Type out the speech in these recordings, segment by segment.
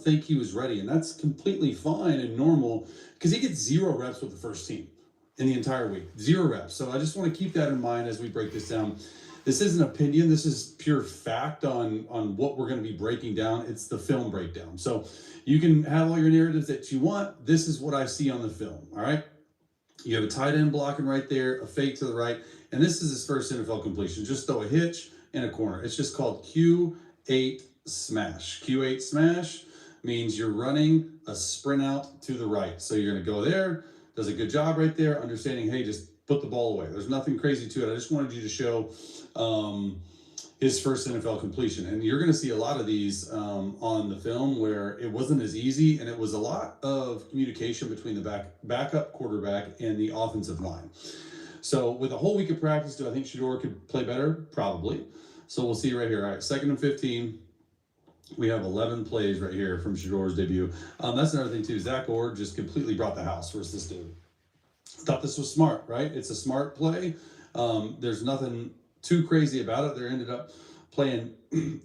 think he was ready, and that's completely fine and normal because he gets 0 reps with the first team in the entire week. 0 reps. So I just want to keep that in mind as we break this down. This isn't opinion. This is pure fact on what we're going to be breaking down. It's the film breakdown. So you can have all your narratives that you want. This is what I see on the film. All right. You have a tight end blocking right there, a fake to the right, and this is his first NFL completion. Just throw a hitch in a corner. It's just called Q8 smash. Q8 smash means you're running a sprint out to the right. So you're going to go there, does a good job right there, understanding, hey, just put the ball away. There's nothing crazy to it. I just wanted you to show his first NFL completion. And you're going to see a lot of these on the film where it wasn't as easy, and it was a lot of communication between the backup quarterback and the offensive line. So with a whole week of practice, do I think Shedeur could play better? Probably. So we'll see right here. All right, 2nd and 15. We have 11 plays right here from Shedeur's debut. That's another thing too. Zach Orr just completely brought the house versus this dude. Thought this was smart, right? It's a smart play. There's nothing too crazy about it. They ended up playing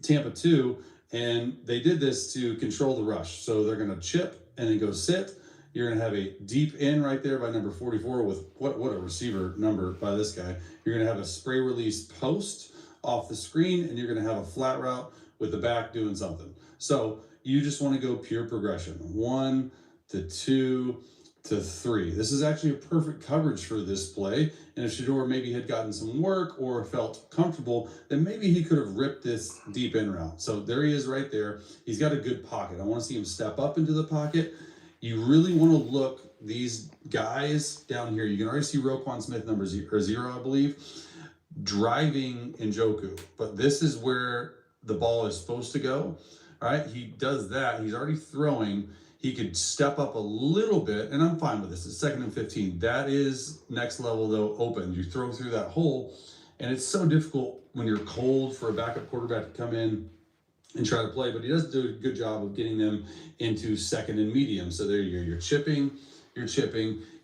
Tampa 2, and they did this to control the rush. So they're going to chip and then go sit. You're going to have a deep in right there by number 44 with what a receiver number by this guy. You're going to have a spray release post off the screen, and you're going to have a flat route with the back doing something. So you just want to go pure progression. 1 to 2 to 3. This is actually a perfect coverage for this play. And if Shedeur maybe had gotten some work or felt comfortable, then maybe he could have ripped this deep in route. So there he is right there. He's got a good pocket. I want to see him step up into the pocket. You really want to look these guys down here. You can already see Roquan Smith number 0, I believe, driving Njoku. But this is where the ball is supposed to go. All right, he does that. He's already throwing. He could step up a little bit, and I'm fine with this. It's 2nd and 15. That is next level, though, open. You throw through that hole, and it's so difficult when you're cold for a backup quarterback to come in and try to play, but he does do a good job of getting them into 2nd and medium. So there you go. You're chipping.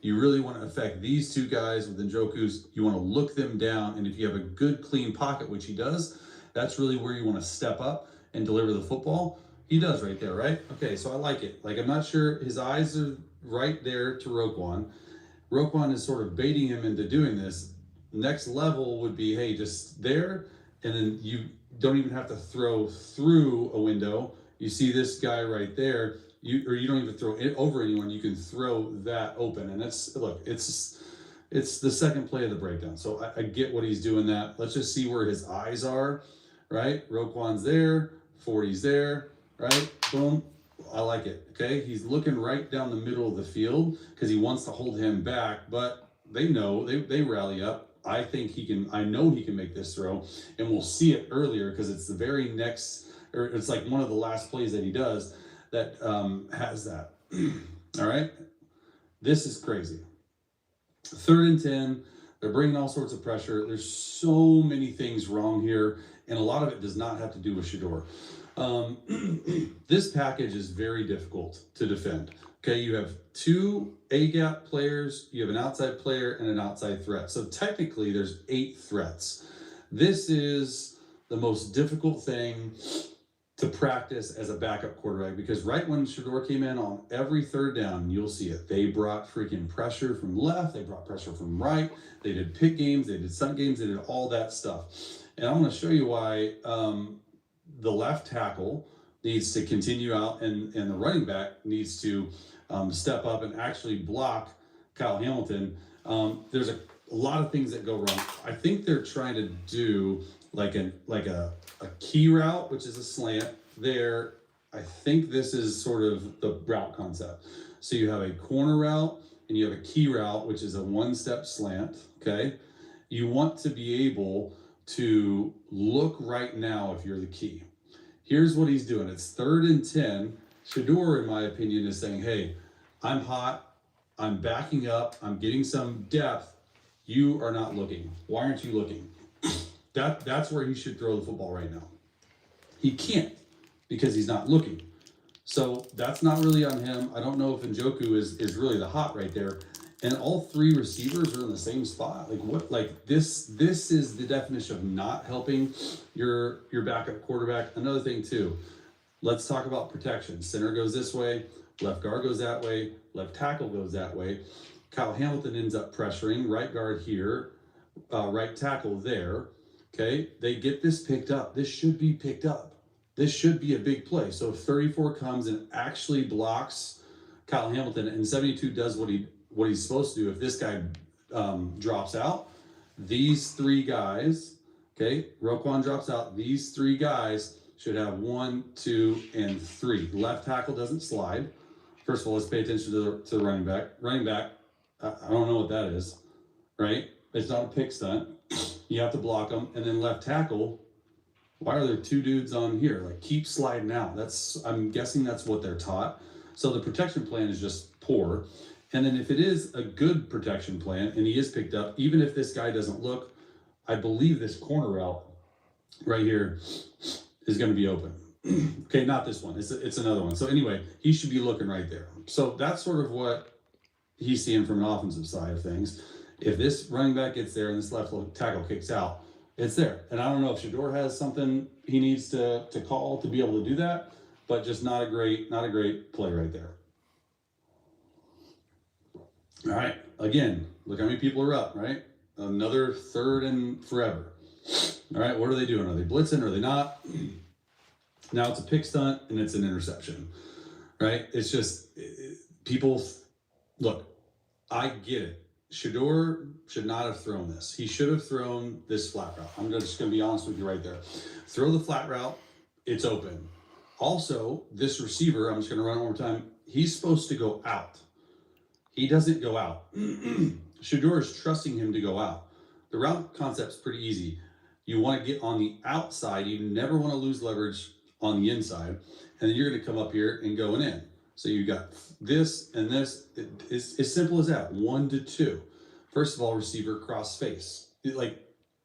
You really want to affect these two guys with Njoku's. You want to look them down, and if you have a good, clean pocket, which he does, that's really where you want to step up and deliver the football. He does right there, right? Okay, so I like it. Like, I'm not sure, his eyes are right there to Roquan. Roquan is sort of baiting him into doing this. Next level would be, hey, just there, and then you don't even have to throw through a window. You see this guy right there, you don't even throw it over anyone. You can throw that open, and it's the second play of the breakdown. So I get what he's doing that. Let's just see where his eyes are, right? Roquan's there, 40's there. Right? Boom. I like it. Okay. He's looking right down the middle of the field because he wants to hold him back, but they know they rally up. I think I know he can make this throw, and we'll see it earlier because it's the very next, or it's like one of the last plays that he does that has that. All right. This is crazy. 3rd and 10. They're bringing all sorts of pressure. There's so many things wrong here, and a lot of it does not have to do with Shedeur. This package is very difficult to defend. Okay, you have 2 A-gap players, you have an outside player, and an outside threat. So technically, there's 8 threats. This is the most difficult thing to practice as a backup quarterback, because right when Shedeur came in on every 3rd down, you'll see it. They brought freaking pressure from left, they brought pressure from right, they did pick games, they did stunt games, they did all that stuff. And I'm going to show you why the left tackle needs to continue out, and the running back needs to step up and actually block Kyle Hamilton. There's a lot of things that go wrong. I think they're trying to do like a key route, which is a slant there. I think this is sort of the route concept. So you have a corner route and you have a key route, which is a 1-step slant, okay? You want to be able to look right now if you're the key. Here's what he's doing. It's 3rd and 10. Shedeur, in my opinion, is saying, hey, I'm hot. I'm backing up. I'm getting some depth. You are not looking. Why aren't you looking? That's where he should throw the football right now. He can't because he's not looking. So that's not really on him. I don't know if Njoku is really the hot right there. And all 3 receivers are in the same spot. Like what? Like this is the definition of not helping your backup quarterback. Another thing too, Let's talk about protection. Center goes this way, left guard goes that way, left tackle goes that way. Kyle Hamilton ends up pressuring, right guard here, right tackle there. Okay, they get this picked up. This should be picked up. This should be a big play. So if 34 comes and actually blocks Kyle Hamilton and 72 does what he's supposed to do, if this guy drops out, these three guys, okay, Roquan drops out, these three guys should have 1, 2, and 3. Left tackle doesn't slide. First of all, let's pay attention to the running back. Running back, I don't know what that is, right? It's not a pick stunt. You have to block them. And then left tackle, why are there 2 dudes on here? Like, keep sliding out. I'm guessing that's what they're taught. So the protection plan is just poor. And then if it is a good protection plan and he is picked up, even if this guy doesn't look, I believe this corner route right here is going to be open. Okay, not this one. It's another one. So anyway, he should be looking right there. So that's sort of what he's seeing from an offensive side of things. If this running back gets there and this left tackle kicks out, it's there. And I don't know if Shedeur has something he needs to call to be able to do that, but just not a great play right there. All right, again, look how many people are up, right? Another 3rd and forever. All right, what are they doing? Are they blitzing? Are they not? Now it's a pick stunt and it's an interception, right? It's just people, look, I get it. Shedeur should not have thrown this. He should have thrown this flat route. I'm just going to be honest with you right there. Throw the flat route. It's open. Also, this receiver, I'm just going to run it one more time. He's supposed to go out. He doesn't go out. Shedeur is trusting him to go out. The route concept's pretty easy. You want to get on the outside. You never want to lose leverage on the inside. And then you're going to come up here and going in. So you got this and this. It's as simple as that. 1 to 2. First of all, receiver cross face. Like,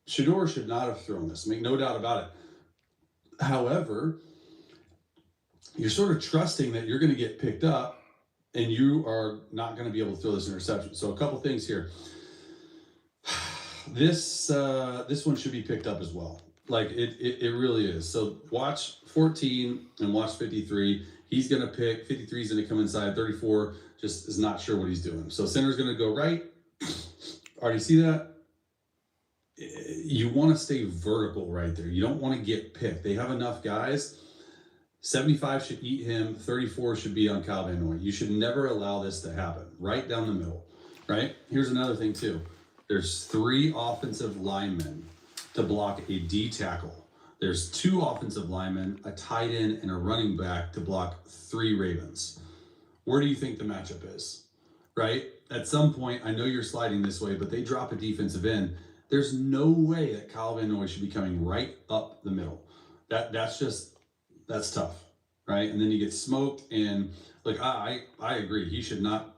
Shedeur should not have thrown this. Make no doubt about it. However, you're sort of trusting that you're going to get picked up and you are not going to be able to throw this interception. So a couple things here. This one should be picked up as well. Like, it really is. So watch 14 and watch 53. He's going to pick. 53 is going to come inside. 34 just is not sure what he's doing. So center's going to go right. Already see that? You want to stay vertical right there. You don't want to get picked. They have enough guys. 75 should eat him. 34 should be on Kyle Van Noy. You should never allow this to happen. Right down the middle, right? Here's another thing too. There's 3 offensive linemen to block a D tackle. There's 2 offensive linemen, a tight end, and a running back to block 3 Ravens. Where do you think the matchup is, right? At some point, I know you're sliding this way, but they drop a defensive end. There's no way that Kyle Van Noy should be coming right up the middle. That's tough, right? And then you get smoked, and like I agree. He should not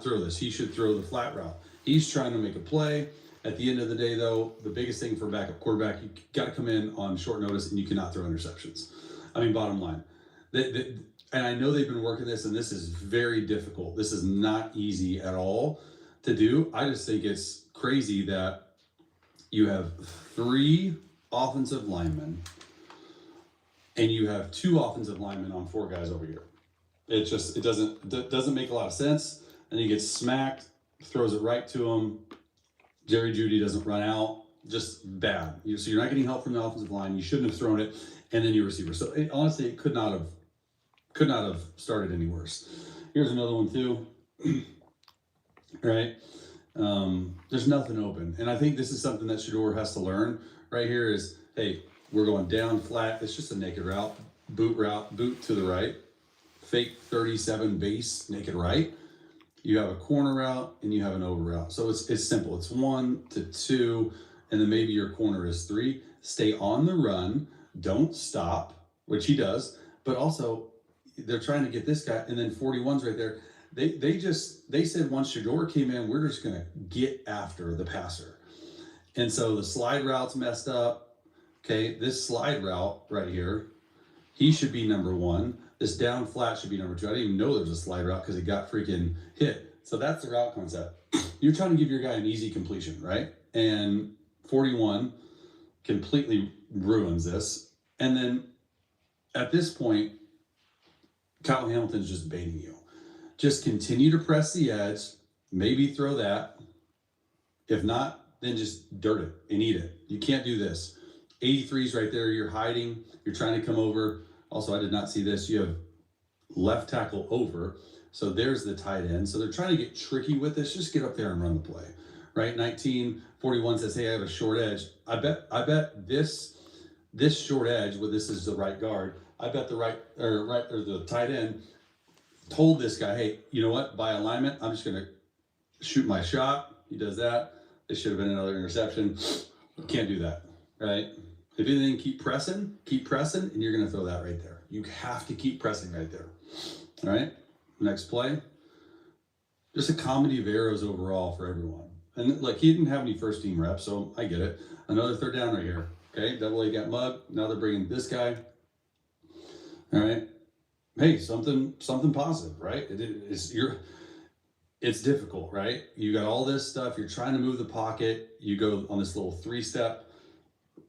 throw this. He should throw the flat route. He's trying to make a play. At the end of the day, though, the biggest thing for a backup quarterback, you got to come in on short notice, and you cannot throw interceptions. I mean, bottom line. And I know they've been working this, and this is very difficult. This is not easy at all to do. I just think it's crazy that you have 3 offensive linemen, and you have 2 offensive linemen on 4 guys over here. It doesn't make a lot of sense. And he gets smacked, throws it right to him. Jerry Jeudy doesn't run out. Just bad. So you're not getting help from the offensive line. You shouldn't have thrown it. And then your receiver. So honestly, it could not have started any worse. Here's another one too. Right? There's nothing open. And I think this is something that Shedeur has to learn right here is, hey, we're going down flat. It's just a naked route, boot to the right, fake 37 base, naked right. You have a corner route and you have an over route. So it's simple. It's 1 to 2, and then maybe your corner is 3. Stay on the run. Don't stop, which he does. But also, they're trying to get this guy, and then 41's right there. They said once Shedeur came in, we're just going to get after the passer. And so the slide route's messed up. Okay, this slide route right here, he should be number 1. This down flat should be number 2. I didn't even know there was a slide route because it got freaking hit. So that's the route concept. You're trying to give your guy an easy completion, right? And 41 completely ruins this. And then at this point, Kyle Hamilton's just baiting you. Just continue to press the edge, maybe throw that. If not, then just dirt it and eat it. You can't do this. 83's right there, you're hiding, you're trying to come over. Also, I did not see this. You have left tackle over. So there's the tight end. So they're trying to get tricky with this. Just get up there and run the play, right? 1941 says, hey, I have a short edge. I bet this short edge, where this is the right guard, I bet the tight end told this guy, hey, you know what? By alignment, I'm just gonna shoot my shot. He does that. This should have been another interception. You can't do that, right? If anything, keep pressing, and you're gonna throw that right there. You have to keep pressing right there. All right, next play. Just a comedy of errors overall for everyone. And like, he didn't have any first team reps, so I get it. Another third down right here. Okay, double A got mugged. Now they're bringing this guy. All right. Hey, something positive, right? It's difficult, right? You got all this stuff. You're trying to move the pocket. You go on this little 3-step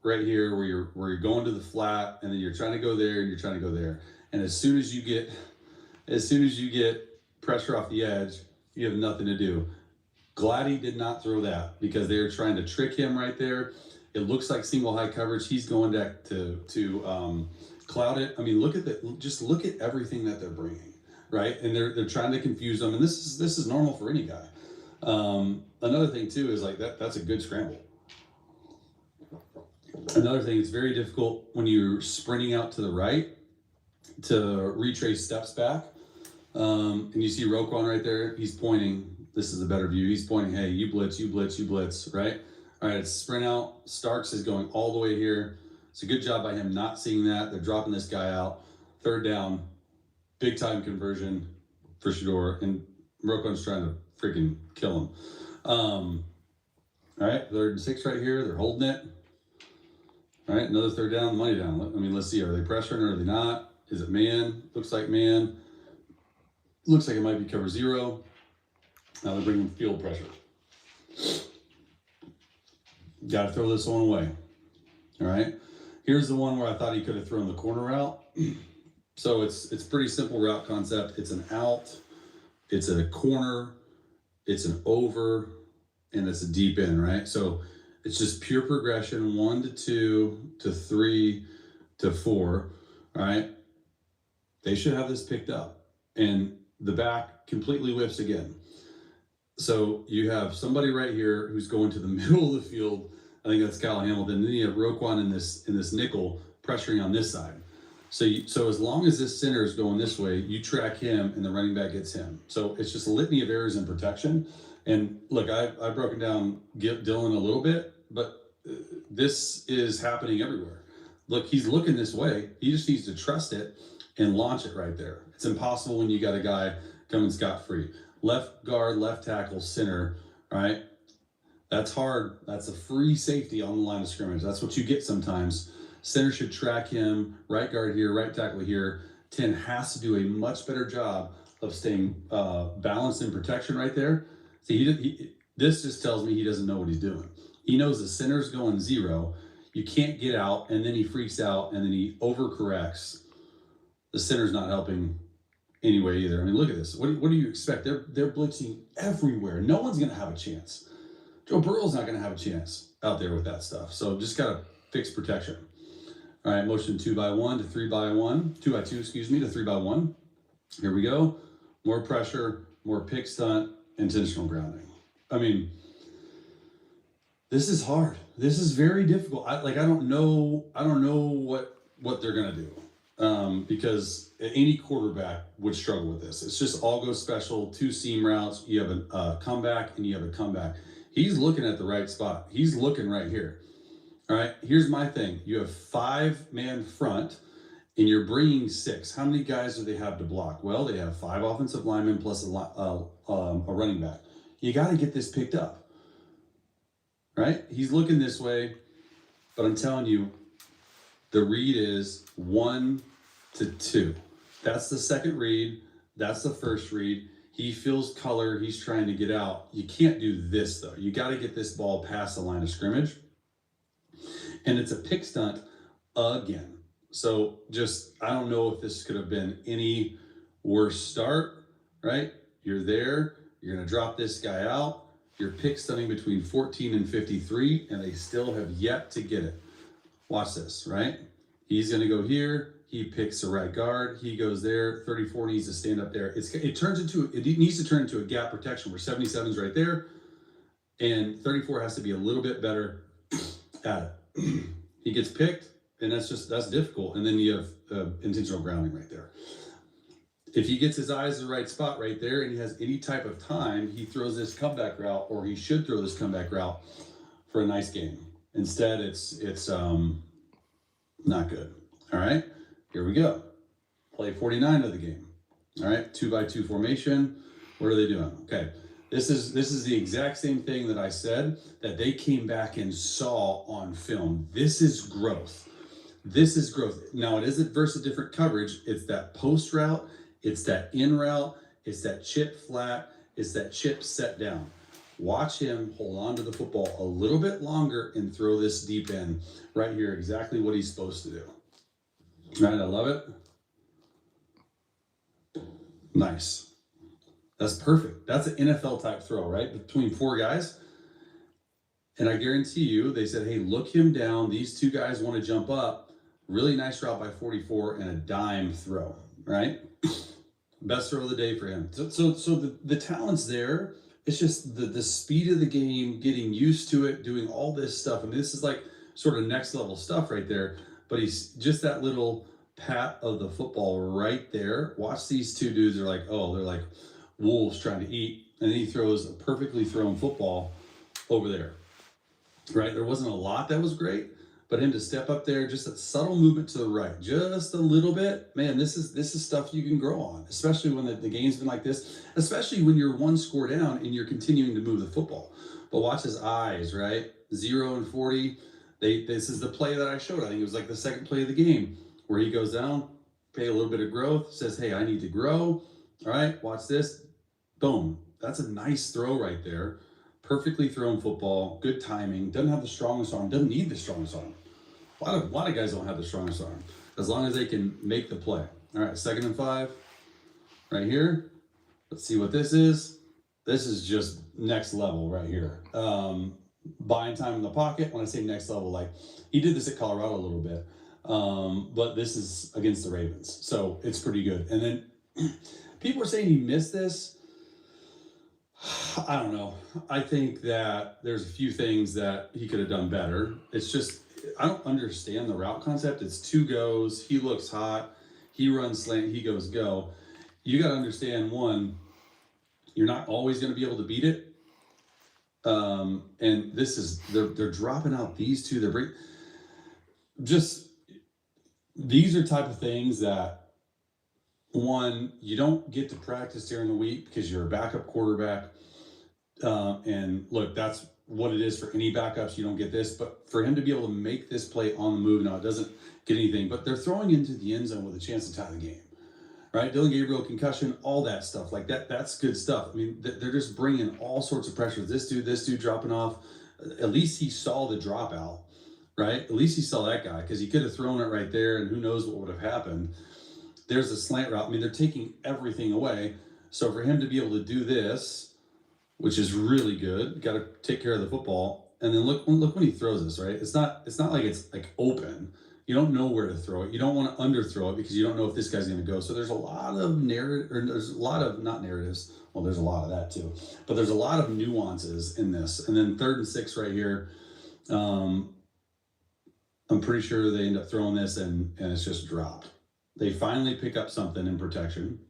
right here where you're going to the flat, and then you're trying to go there, and you're trying to go there. And as soon as you get pressure off the edge, you have nothing to do. Glad he did not throw that, because they were trying to trick him right there. It looks like single high coverage. He's going back to cloud it. I mean, look at everything that they're bringing, right? And they're trying to confuse them. And this is normal for any guy. Another thing too is like that's a good scramble. Another thing, it's very difficult when you're sprinting out to the right to retrace steps back. And you see Roquan right there. He's pointing. This is a better view. He's pointing, hey, you blitz, right? All right, it's sprint out. Starks is going all the way here. It's a good job by him not seeing that. They're dropping this guy out. Third down, big time conversion for Shedeur, and Roquan's trying to freaking kill him. All right, 3rd and 6 right here. They're holding it. All right, another third down, money down. I mean, let's see. Are they pressuring or are they not? Is it man? Looks like man. Looks like it might be cover 0. Now they're bringing field pressure. Got to throw this one away. All right. Here's the one where I thought he could have thrown the corner route. So it's pretty simple route concept. It's an out, it's a corner, it's an over, and it's a deep in, right? So it's just pure progression, 1 to 2 to 3 to 4. All right. They should have this picked up, and the back completely whips again. So you have somebody right here who's going to the middle of the field. I think that's Kyle Hamilton. And then you have Roquan in this nickel pressuring on this side. So as long as this center is going this way, you track him and the running back gets him. So it's just a litany of errors in protection. And look, I've broken down Dylan a little bit, but this is happening everywhere. Look, he's looking this way. He just needs to trust it and launch it right there. It's impossible when you got a guy coming scot-free. Left guard, left tackle, center, right? That's hard. That's a free safety on the line of scrimmage. That's what you get sometimes. Center should track him, right guard here, right tackle here. 10 has to do a much better job of staying balanced in protection right there. See, this just tells me he doesn't know what he's doing. He knows the center's going 0. You can't get out, and then he freaks out, and then he overcorrects. The center's not helping anyway either. I mean, look at this. What do you expect? They're blitzing everywhere. No one's going to have a chance. Joe Burrow's not going to have a chance out there with that stuff. So just got to fix protection. All right, motion 2x1 to 3x1, 2x2, excuse me, to 3x1. Here we go. More pressure, more pick stunt, intentional grounding. I mean, this is hard. This is very difficult. I don't know what they're going to do. Because any quarterback would struggle with this. It's just all go special, 2 seam routes. You have a comeback and you have a comeback. He's looking at the right spot. He's looking right here. All right, here's my thing. You have 5-man front and you're bringing 6. How many guys do they have to block? Well, they have 5 offensive linemen plus a running back. You got to get this picked up, right? He's looking this way, but I'm telling you, the read is 1 to 2. That's the second read. That's the first read. He feels color. He's trying to get out. You can't do this, though. You got to get this ball past the line of scrimmage. And it's a pick stunt again. So I don't know if this could have been any Worst start, right? You're there. You're going to drop this guy out. Your pick stunning between 14 and 53, and they still have yet to get it. Watch this, right? He's going to go here. He picks the right guard. He goes there. 34 needs to stand up there. It needs to turn into a gap protection where 77's right there, and 34 has to be a little bit better at it. He gets picked, and that's difficult. And then you have intentional grounding right there. If he gets his eyes in the right spot right there and he has any type of time, he throws this comeback route, or he should throw this comeback route for a nice game. Instead, it's not good. All right, here we go. Play 49 of the game. All right, 2x2 formation. What are they doing? Okay, this is the exact same thing that I said that they came back and saw on film. This is growth. This is growth. Now, it isn't versus different coverage. It's that post route. It's that in route. It's that chip flat. It's that chip set down. Watch him hold on to the football a little bit longer and throw this deep in right here. Exactly what he's supposed to do. All right, I love it. Nice. That's perfect. That's an NFL type throw, right? Between four guys. And I guarantee you, they said, hey, look him down. These two guys want to jump up. Really nice route by 44 and a dime throw, right? Best throw of the day for him. So the talent's there. It's just the speed of the game, getting used to it, doing all this stuff. I mean, this is like sort of next level stuff right there. But he's just that little pat of the football right there. Watch these two dudes. They're like wolves trying to eat. And then he throws a perfectly thrown football over there. Right? There wasn't a lot that was great, but him to step up there, just a subtle movement to the right, just a little bit, man, this is stuff you can grow on, especially when the game's been like this, especially when you're one score down and you're continuing to move the football. But watch his eyes, right? 0 and 40. This is the play that I showed. I think it was like the second play of the game where he goes down, pay a little bit of growth, says, hey, I need to grow. All right, watch this. Boom. That's a nice throw right there. Perfectly thrown football, good timing, doesn't have the strongest arm, doesn't need the strongest arm. A lot of guys don't have the strongest arm, as long as they can make the play. All right, 2nd and 5, right here. Let's see what this is. This is just next level right here. Buying time in the pocket. When I say next level, like he did this at Colorado a little bit, but this is against the Ravens, so it's pretty good. And then people are saying he missed this. I don't know. I think that there's a few things that he could have done better. It's just, I don't understand the route concept. It's 2 goes. He looks hot. He runs slant. He goes go. You got to understand, one, you're not always going to be able to beat it. And this is, they're dropping out these two. These are type of things that, one, you don't get to practice during the week because you're a backup quarterback. And look, that's what it is for any backups. You don't get this, but for him to be able to make this play on the move, now it doesn't get anything, but they're throwing into the end zone with a chance to tie the game, right? Dylan Gabriel, concussion, all that stuff like that. That's good stuff. I mean, they're just bringing all sorts of pressure. This dude dropping off. At least he saw the dropout, right? At least he saw that guy, because he could have thrown it right there and who knows what would have happened. There's a slant route. I mean, they're taking everything away. So for him to be able to do this, which is really good, got to take care of the football. And then look when he throws this, right? It's not like it's like open. You don't know where to throw it. You don't want to underthrow it because you don't know if this guy's going to go. So there's a lot of not narratives. Well, there's a lot of that too, but there's a lot of nuances in this. And then 3rd and 6 right here. I'm pretty sure they end up throwing this and it's just dropped. They finally pick up something in protection,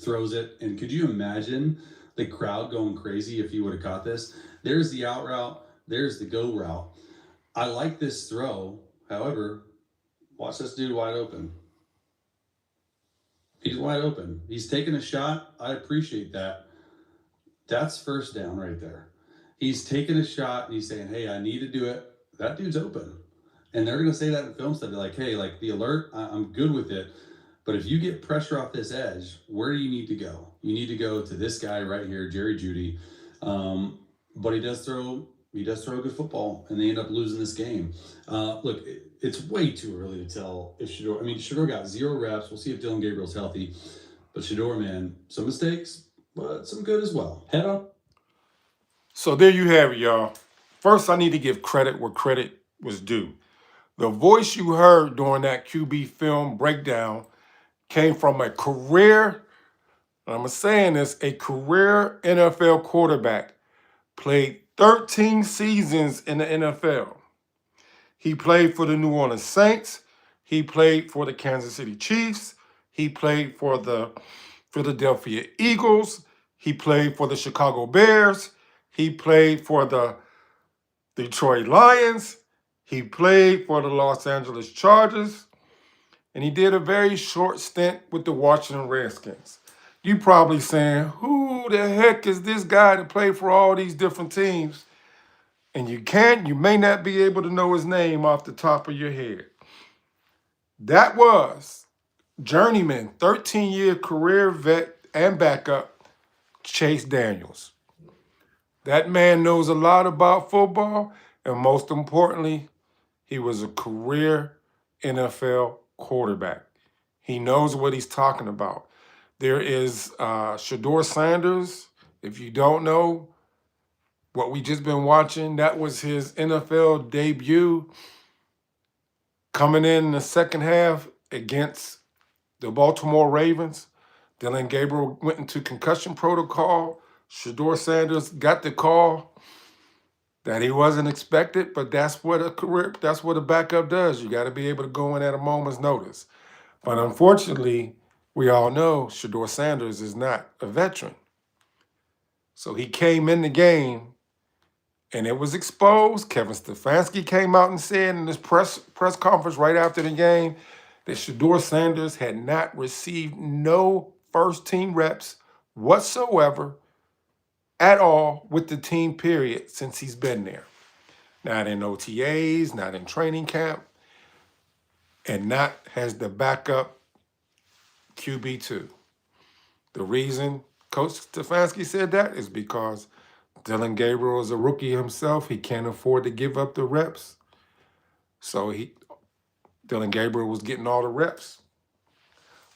throws it. And could you imagine the crowd going crazy if he would have caught this? There's the out route. There's the go route. I like this throw. However, watch this dude wide open. He's wide open. He's taking a shot. I appreciate that. That's 1st down right there. He's taking a shot and he's saying, hey, I need to do it. That dude's open. And they're going to say that in film study, like, hey, like the alert, I'm good with it. But if you get pressure off this edge, where do you need to go? You need to go to this guy right here, Jerry Jeudy. But he does throw he does throw good football, and they end up losing this game. Look, it's way too early to tell if Shedeur. I mean, Shedeur got 0 reps. We'll see if Dillon Gabriel's healthy. But Shedeur, man, some mistakes, but some good as well. Head up. So there you have it, y'all. First, I need to give credit where credit was due. The voice you heard during that QB film breakdown came from a career, I'm saying this, a career NFL quarterback. Played 13 seasons in the NFL. He played for the New Orleans Saints. He played for the Kansas City Chiefs. He played for the Philadelphia Eagles. He played for the Chicago Bears. He played for the Detroit Lions. He played for the Los Angeles Chargers. And he did a very short stint with the Washington Redskins. You probably saying, who the heck is this guy to play for all these different teams? And you may not be able to know his name off the top of your head. That was journeyman, 13-year career vet and backup, Chase Daniels. That man knows a lot about football, and most importantly, he was a career NFL quarterback. He knows what he's talking about. There is ShedeurSanders. If you don't know what we just been watching, that was his NFL debut coming in the second half against the Baltimore Ravens. Dillon Gabriel went into concussion protocol. ShedeurSanders got the call that he wasn't expected, but that's what a backup does. You got to be able to go in at a moment's notice. But unfortunately, we all know ShedeurSanders is not a veteran. So he came in the game and it was exposed. Kevin Stefanski came out and said in this press conference right after the game that ShedeurSanders had not received no first-team reps whatsoever at all with the team, period, since he's been there. Not in OTAs, not in training camp, and not as the backup QB2. The reason Coach Stefanski said that is because Dillon Gabriel is a rookie himself. He can't afford to give up the reps. So Dillon Gabriel was getting all the reps.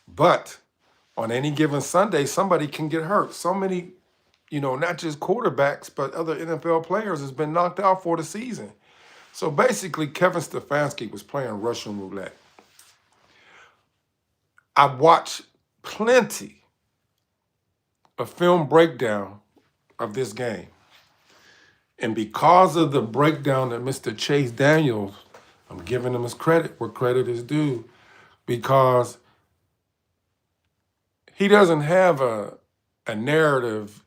But on any given Sunday, somebody can get hurt. So many, not just quarterbacks, but other NFL players has been knocked out for the season. So basically, Kevin Stefanski was playing Russian roulette. I watched plenty of film breakdown of this game. And because of the breakdown that Mr. Chase Daniels, I'm giving him his credit where credit is due, because he doesn't have a narrative,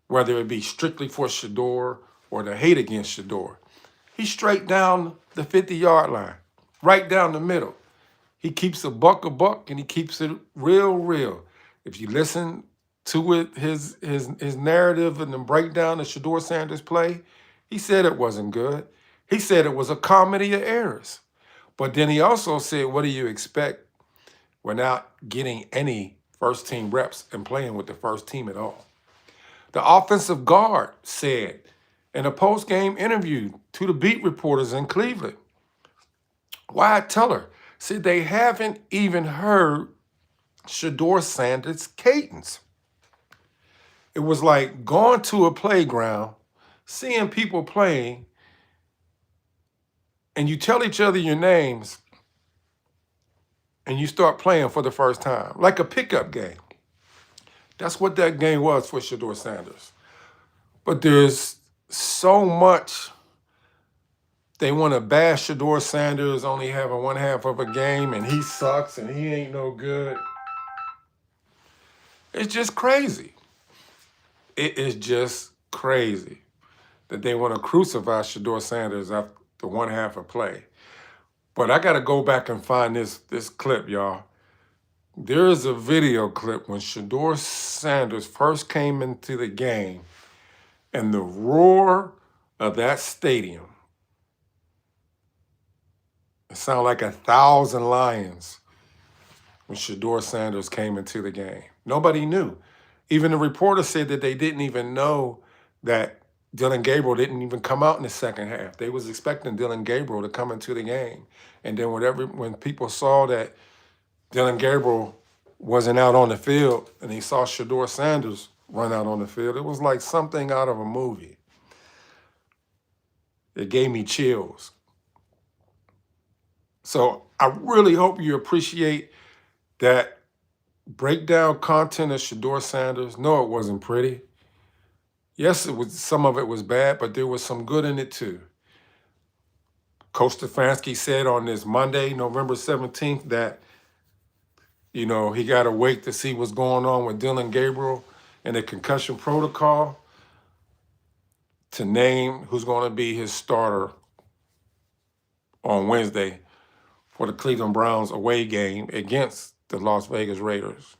whether it be strictly for Shedeur or the hate against Shedeur. He's straight down the 50-yard line, right down the middle. He keeps a buck, and he keeps it real. If you listen to it, his narrative and the breakdown of ShedeurSanders' play, he said it wasn't good. He said it was a comedy of errors. But then he also said, what do you expect? We're not getting any first-team reps and playing with the first team at all. The offensive guard said in a post-game interview to the beat reporters in Cleveland, Wyatt Teller said they haven't even heard ShedeurSanders' cadence. It was like going to a playground, seeing people playing, and you tell each other your names, and you start playing for the first time, like a pickup game. That's what that game was for ShedeurSanders. But there's so much they want to bash ShedeurSanders only having one half of a game, and he sucks, and he ain't no good. It's just crazy. It is just crazy that they want to crucify ShedeurSanders after one half of play. But I got to go back and find this clip, y'all. There is a video clip when ShedeurSanders first came into the game, and the roar of that stadium, it sounded like 1,000 lions when ShedeurSanders came into the game. Nobody knew. Even the reporter said that they didn't even know that Dylan Gabriel didn't even come out in the second half. They was expecting Dylan Gabriel to come into the game. And then when people saw that Dylan Gabriel wasn't out on the field and he saw ShedeurSanders run out on the field, it was like something out of a movie. It gave me chills. So I really hope you appreciate that breakdown content of ShedeurSanders. No, it wasn't pretty. Yes, some of it was bad, but there was some good in it too. Coach Stefanski said on this Monday, November 17th, that, he got to wait to see what's going on with Dylan Gabriel and the concussion protocol to name who's going to be his starter on Wednesday for the Cleveland Browns away game against the Las Vegas Raiders.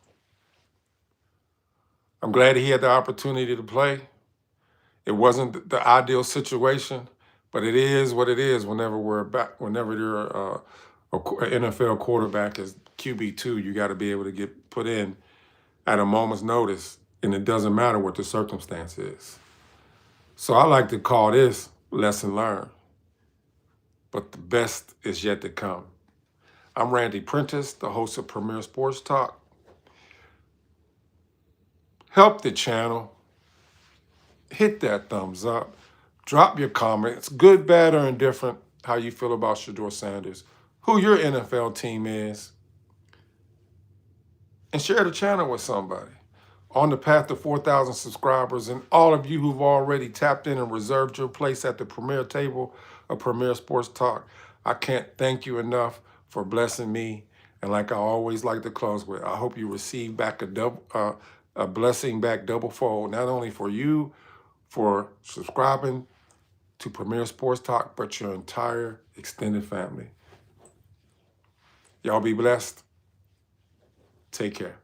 I'm glad he had the opportunity to play. It wasn't the ideal situation, but it is what it is whenever you're an NFL quarterback is QB2, you got to be able to get put in at a moment's notice, and it doesn't matter what the circumstance is. So I like to call this lesson learned, but the best is yet to come. I'm Randy Prentice, the host of Premier Sports Talk. Help the channel. Hit that thumbs up. Drop your comments, good, bad, or indifferent, how you feel about ShedeurSanders, who your NFL team is, and share the channel with somebody. On the path to 4,000 subscribers, and all of you who've already tapped in and reserved your place at the premier table of Premier Sports Talk, I can't thank you enough for blessing me. And like I always like to close with, I hope you receive back a blessing back double-fold, not only for you, for subscribing to Premier Sports Talk, but your entire extended family. Y'all be blessed. Take care.